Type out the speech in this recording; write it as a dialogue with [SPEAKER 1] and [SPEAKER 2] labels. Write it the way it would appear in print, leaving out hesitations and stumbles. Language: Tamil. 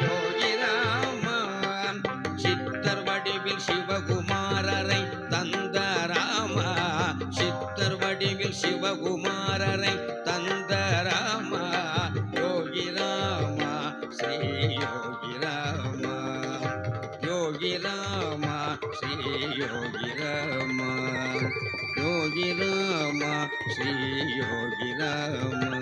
[SPEAKER 1] யோகி ராமா சித்தர் வடிவில் சிவகுமாரரை தந்த ராமா சித்தர் வடிவில் சிவகுமாரரை தந்த ராமா யோகி ராமா ஸ்ரீ யோகி ராமா யோகி ராமா ஸ்ரீ யோகி ராமா யோகி ராமா ஸ்ரீ யோகி ராமா